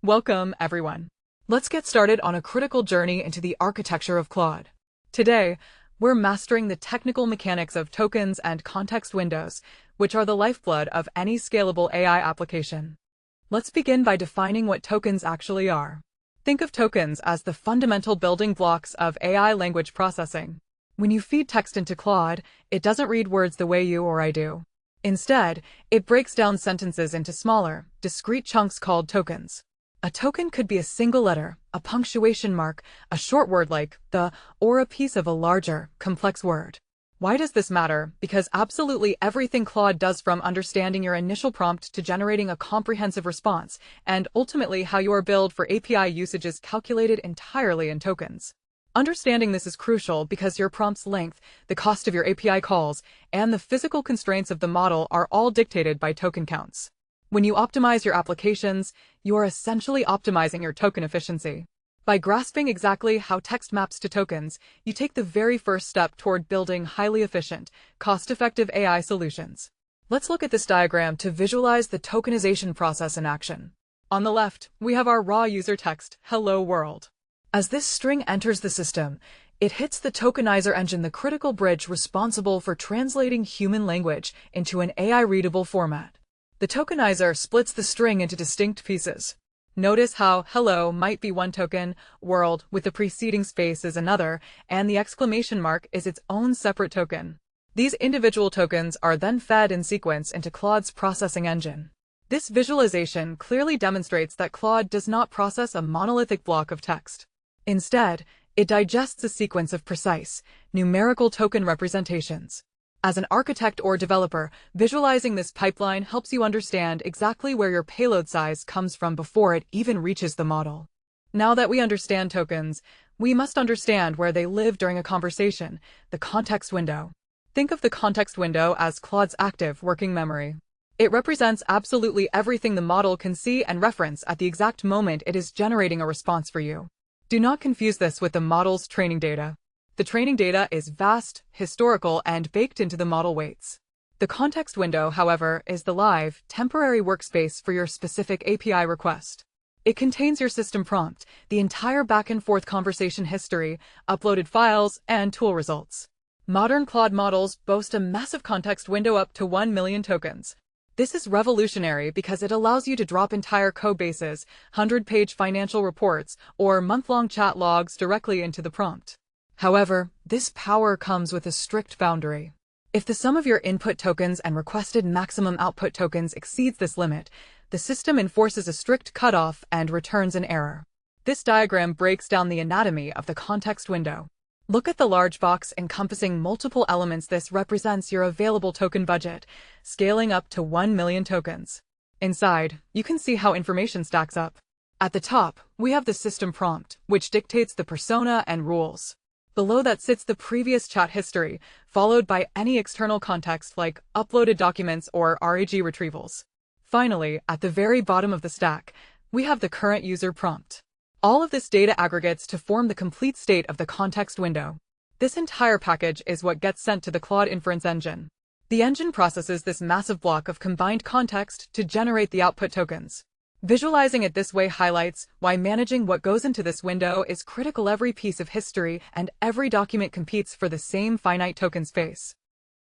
Welcome, everyone. Let's get started on a critical journey into the architecture of Claude. Today, we're mastering the technical mechanics of tokens and context windows, which are the lifeblood of any scalable AI application. Let's begin by defining what tokens actually are. Think of tokens as the fundamental building blocks of AI language processing. When you feed text into Claude, it doesn't read words the way you or I do. Instead, it breaks down sentences into smaller, discrete chunks called tokens. A token could be a single letter, a punctuation mark, a short word like the, or a piece of a larger, complex word. Why does this matter? Because absolutely everything Claude does, from understanding your initial prompt to generating a comprehensive response, and ultimately how your build for API usage, is calculated entirely in tokens. Understanding this is crucial because your prompt's length, the cost of your API calls, and the physical constraints of the model are all dictated by token counts. When you optimize your applications, you are essentially optimizing your token efficiency. By grasping exactly how text maps to tokens, you take the very first step toward building highly efficient, cost-effective AI solutions. Let's look at this diagram to visualize the tokenization process in action. On the left, we have our raw user text, "Hello World." As this string enters the system, it hits the tokenizer engine, the critical bridge responsible for translating human language into an AI-readable format. The tokenizer splits the string into distinct pieces. Notice how hello might be one token, world with the preceding space is another, and the exclamation mark is its own separate token. These individual tokens are then fed in sequence into Claude's processing engine. This visualization clearly demonstrates that Claude does not process a monolithic block of text. Instead, it digests a sequence of precise, numerical token representations. As an architect or developer, visualizing this pipeline helps you understand exactly where your payload size comes from before it even reaches the model. Now that we understand tokens, we must understand where they live during a conversation, the context window. Think of the context window as Claude's active working memory. It represents absolutely everything the model can see and reference at the exact moment it is generating a response for you. Do not confuse this with the model's training data. The training data is vast, historical, and baked into the model weights. The context window, however, is the live, temporary workspace for your specific API request. It contains your system prompt, the entire back-and-forth conversation history, uploaded files, and tool results. Modern Claude models boast a massive context window up to 1 million tokens. This is revolutionary because it allows you to drop entire code bases, 100-page financial reports, or month-long chat logs directly into the prompt. However, this power comes with a strict boundary. If the sum of your input tokens and requested maximum output tokens exceeds this limit, the system enforces a strict cutoff and returns an error. This diagram breaks down the anatomy of the context window. Look at the large box encompassing multiple elements. This represents your available token budget, scaling up to 1 million tokens. Inside, you can see how information stacks up. At the top, we have the system prompt, which dictates the persona and rules. Below that sits the previous chat history, followed by any external context like uploaded documents or RAG retrievals. Finally, at the very bottom of the stack, we have the current user prompt. All of this data aggregates to form the complete state of the context window. This entire package is what gets sent to the Claude inference engine. The engine processes this massive block of combined context to generate the output tokens. Visualizing it this way highlights why managing what goes into this window is critical. Every piece of history and every document competes for the same finite token space.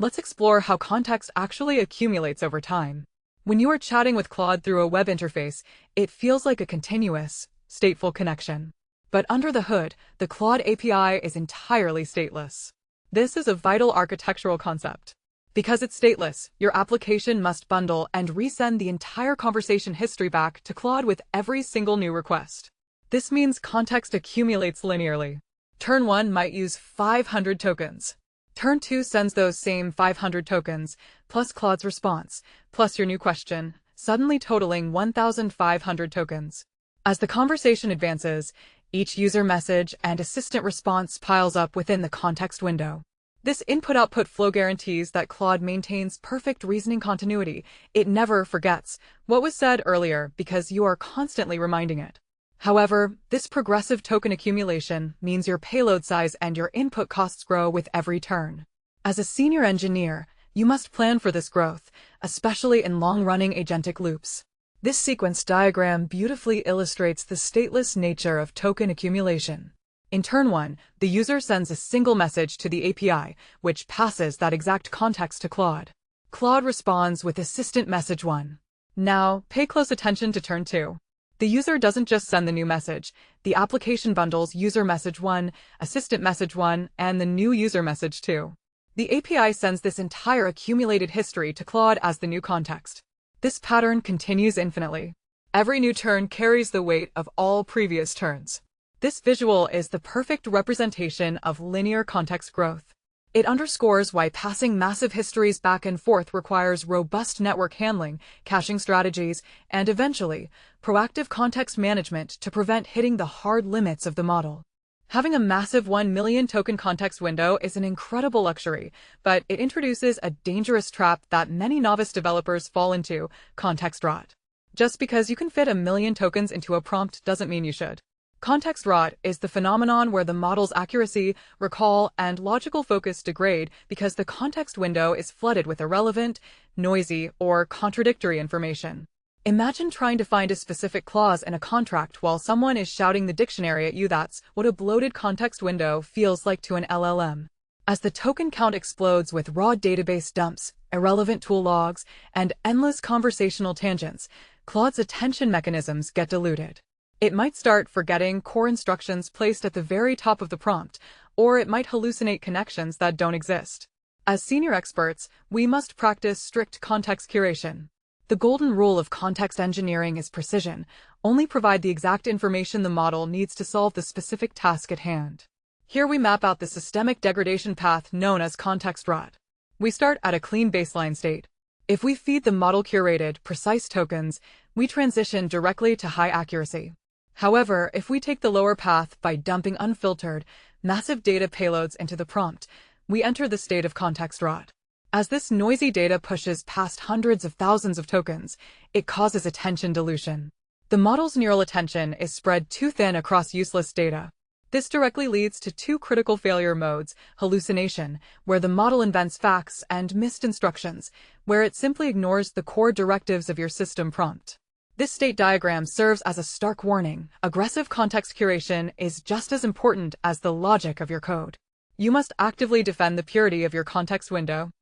Let's explore how context actually accumulates over time. When you are chatting with Claude through a web interface, it feels like a continuous, stateful connection. But under the hood, the Claude API is entirely stateless. This is a vital architectural concept. Because it's stateless, your application must bundle and resend the entire conversation history back to Claude with every single new request. This means context accumulates linearly. Turn 1 might use 500 tokens. Turn 2 sends those same 500 tokens, plus Claude's response, plus your new question, suddenly totaling 1,500 tokens. As the conversation advances, each user message and assistant response piles up within the context window. This input-output flow guarantees that Claude maintains perfect reasoning continuity. It never forgets what was said earlier because you are constantly reminding it. However, this progressive token accumulation means your payload size and your input costs grow with every turn. As a senior engineer, you must plan for this growth, especially in long-running agentic loops. This sequence diagram beautifully illustrates the stateless nature of token accumulation. In turn 1, the user sends a single message to the API, which passes that exact context to Claude. Claude responds with Assistant Message 1. Now, pay close attention to turn 2. The user doesn't just send the new message. The application bundles User Message 1, Assistant Message 1, and the new User Message 2. The API sends this entire accumulated history to Claude as the new context. This pattern continues infinitely. Every new turn carries the weight of all previous turns. This visual is the perfect representation of linear context growth. It underscores why passing massive histories back and forth requires robust network handling, caching strategies, and eventually, proactive context management to prevent hitting the hard limits of the model. Having a massive 1 million token context window is an incredible luxury, but it introduces a dangerous trap that many novice developers fall into: context rot. Just because you can fit 1 million tokens into a prompt doesn't mean you should. Context rot is the phenomenon where the model's accuracy, recall, and logical focus degrade because the context window is flooded with irrelevant, noisy, or contradictory information. Imagine trying to find a specific clause in a contract while someone is shouting the dictionary at you. That's what a bloated context window feels like to an LLM. As the token count explodes with raw database dumps, irrelevant tool logs, and endless conversational tangents, Claude's attention mechanisms get diluted. It might start forgetting core instructions placed at the very top of the prompt, or it might hallucinate connections that don't exist. As senior experts, we must practice strict context curation. The golden rule of context engineering is precision. Only provide the exact information the model needs to solve the specific task at hand. Here we map out the systemic degradation path known as context rot. We start at a clean baseline state. If we feed the model curated, precise tokens, we transition directly to high accuracy. However, if we take the lower path by dumping unfiltered, massive data payloads into the prompt, we enter the state of context rot. As this noisy data pushes past hundreds of thousands of tokens, it causes attention dilution. The model's neural attention is spread too thin across useless data. This directly leads to 2 critical failure modes: hallucination, where the model invents facts, and missed instructions, where it simply ignores the core directives of your system prompt. This state diagram serves as a stark warning. Aggressive context curation is just as important as the logic of your code. You must actively defend the purity of your context window.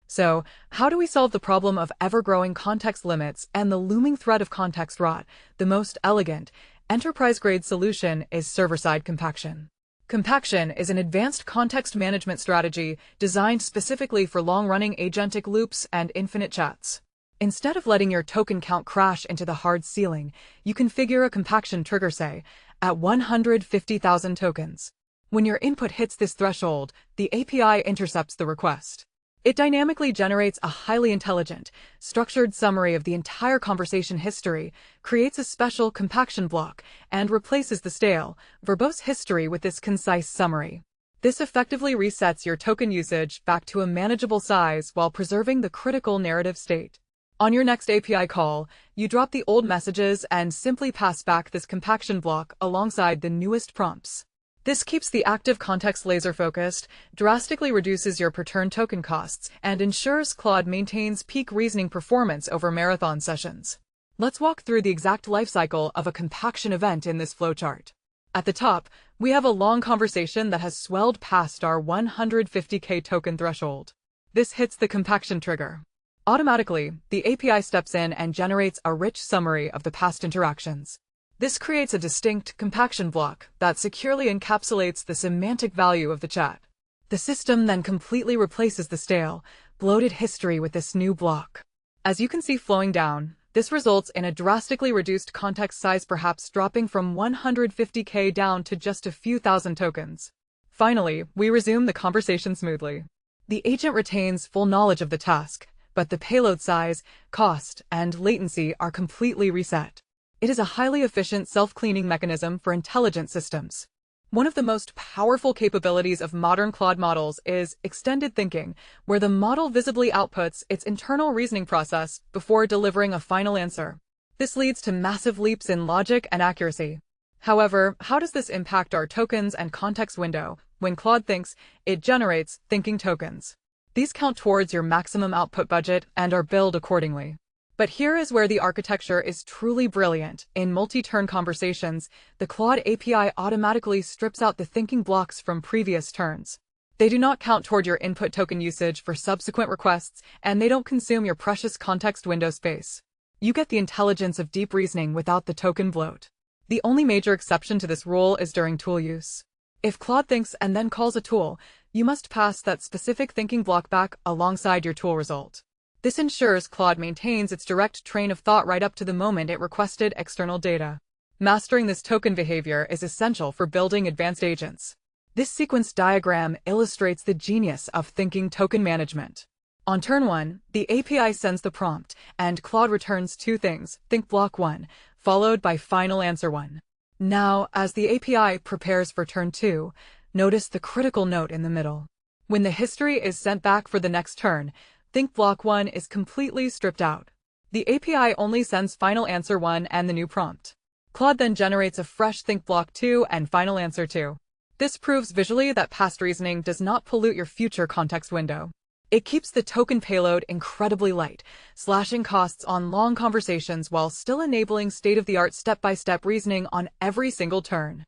So, how do we solve the problem of ever-growing context limits and the looming threat of context rot? The most elegant, enterprise-grade solution is server-side compaction. Compaction is an advanced context management strategy designed specifically for long-running agentic loops and infinite chats. Instead of letting your token count crash into the hard ceiling, you configure a compaction trigger, say, at 150,000 tokens. When your input hits this threshold, the API intercepts the request. It dynamically generates a highly intelligent, structured summary of the entire conversation history, creates a special compaction block, and replaces the stale, verbose history with this concise summary. This effectively resets your token usage back to a manageable size while preserving the critical narrative state. On your next API call, you drop the old messages and simply pass back this compaction block alongside the newest prompts. This keeps the active context laser-focused, drastically reduces your per-turn token costs, and ensures Claude maintains peak reasoning performance over marathon sessions. Let's walk through the exact lifecycle of a compaction event in this flowchart. At the top, we have a long conversation that has swelled past our 150k token threshold. This hits the compaction trigger. Automatically, the API steps in and generates a rich summary of the past interactions. This creates a distinct compaction block that securely encapsulates the semantic value of the chat. The system then completely replaces the stale, bloated history with this new block. As you can see flowing down, this results in a drastically reduced context size, perhaps dropping from 150k down to just a few thousand tokens. Finally, we resume the conversation smoothly. The agent retains full knowledge of the task, but the payload size, cost, and latency are completely reset. It is a highly efficient self-cleaning mechanism for intelligent systems. One of the most powerful capabilities of modern Claude models is extended thinking, where the model visibly outputs its internal reasoning process before delivering a final answer. This leads to massive leaps in logic and accuracy. However, how does this impact our tokens and context window? When Claude thinks, it generates thinking tokens. These count towards your maximum output budget and are billed accordingly. But here is where the architecture is truly brilliant. In multi-turn conversations, the Claude API automatically strips out the thinking blocks from previous turns. They do not count toward your input token usage for subsequent requests, and they don't consume your precious context window space. You get the intelligence of deep reasoning without the token bloat. The only major exception to this rule is during tool use. If Claude thinks and then calls a tool, you must pass that specific thinking block back alongside your tool result. This ensures Claude maintains its direct train of thought right up to the moment it requested external data. Mastering this token behavior is essential for building advanced agents. This sequence diagram illustrates the genius of thinking token management. On turn 1, the API sends the prompt, and Claude returns two things, think block 1, followed by final answer 1. Now, as the API prepares for turn 2, notice the critical note in the middle. When the history is sent back for the next turn, think block 1 is completely stripped out. The API only sends final answer 1 and the new prompt. Claude then generates a fresh think block 2 and final answer 2. This proves visually that past reasoning does not pollute your future context window. It keeps the token payload incredibly light, slashing costs on long conversations while still enabling state-of-the-art step-by-step reasoning on every single turn.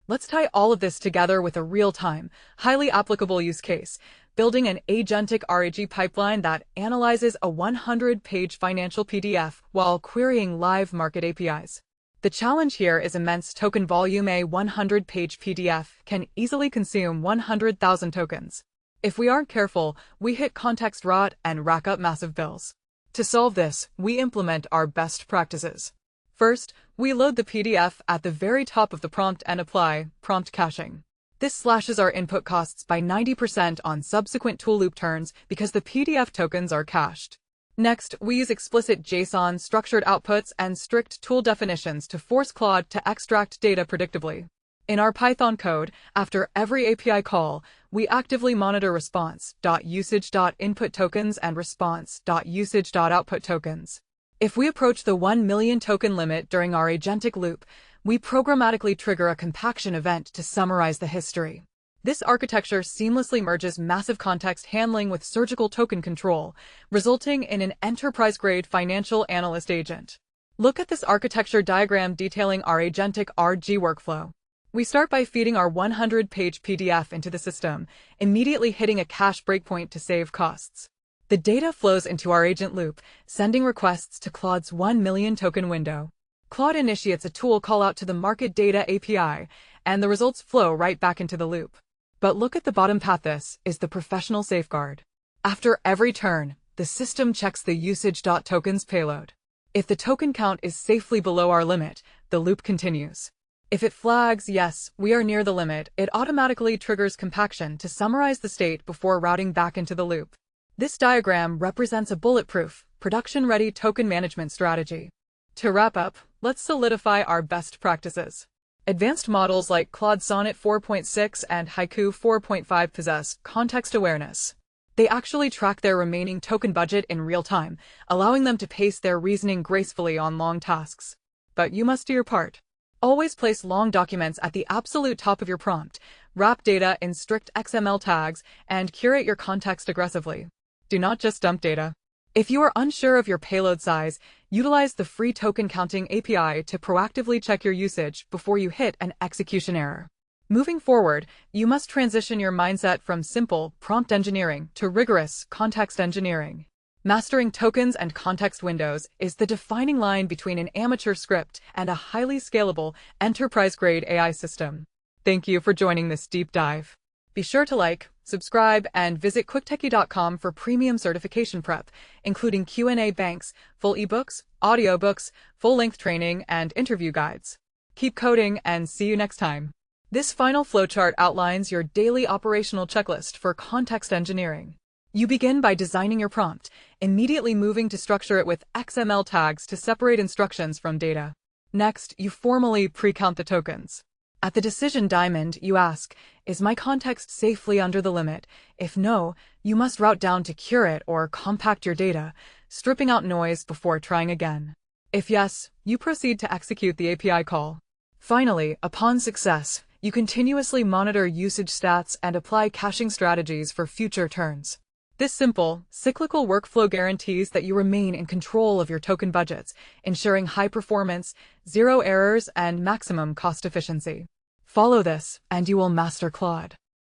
Let's tie all of this together with a real-time, highly applicable use case, building an agentic RAG pipeline that analyzes a 100-page financial PDF while querying live market APIs. The challenge here is immense token volume. A 100-page PDF can easily consume 100,000 tokens. If we aren't careful, we hit context rot and rack up massive bills. To solve this, we implement our best practices. First, we load the PDF at the very top of the prompt and apply prompt caching. This slashes our input costs by 90% on subsequent tool loop turns because the PDF tokens are cached. Next, we use explicit JSON structured outputs and strict tool definitions to force Claude to extract data predictably. In our Python code, after every API call, we actively monitor response.usage.input tokens and response.usage.output tokens. If we approach the 1 million token limit during our agentic loop, we programmatically trigger a compaction event to summarize the history. This architecture seamlessly merges massive context handling with surgical token control, resulting in an enterprise-grade financial analyst agent. Look at this architecture diagram detailing our agentic RG workflow. We start by feeding our 100-page PDF into the system, immediately hitting a cache breakpoint to save costs. The data flows into our agent loop, sending requests to Claude's 1 million token window. Claude initiates a tool callout to the Market Data API, and the results flow right back into the loop. But look at the bottom path. This is the professional safeguard. After every turn, the system checks the usage.tokens payload. If the token count is safely below our limit, the loop continues. If it flags, yes, we are near the limit, it automatically triggers compaction to summarize the state before routing back into the loop. This diagram represents a bulletproof, production-ready token management strategy. To wrap up, let's solidify our best practices. Advanced models like Claude Sonnet 4.6 and Haiku 4.5 possess context awareness. They actually track their remaining token budget in real time, allowing them to pace their reasoning gracefully on long tasks. But you must do your part. Always place long documents at the absolute top of your prompt, wrap data in strict XML tags, and curate your context aggressively. Do not just dump data. If you are unsure of your payload size, utilize the free token counting API to proactively check your usage before you hit an execution error. Moving forward, you must transition your mindset from simple prompt engineering to rigorous context engineering. Mastering tokens and context windows is the defining line between an amateur script and a highly scalable, enterprise-grade AI system. Thank you for joining this deep dive. Be sure to like, subscribe, and visit quicktechie.com for premium certification prep, including Q&A banks, full ebooks, audiobooks, full-length training, and interview guides. Keep coding and see you next time. This final flowchart outlines your daily operational checklist for context engineering. You begin by designing your prompt, immediately moving to structure it with XML tags to separate instructions from data. Next, you formally pre-count the tokens. At the decision diamond, you ask, is my context safely under the limit? If no, you must route down to curate or compact your data, stripping out noise before trying again. If yes, you proceed to execute the API call. Finally, upon success, you continuously monitor usage stats and apply caching strategies for future turns. This simple, cyclical workflow guarantees that you remain in control of your token budgets, ensuring high performance, zero errors, and maximum cost efficiency. Follow this, and you will master Claude.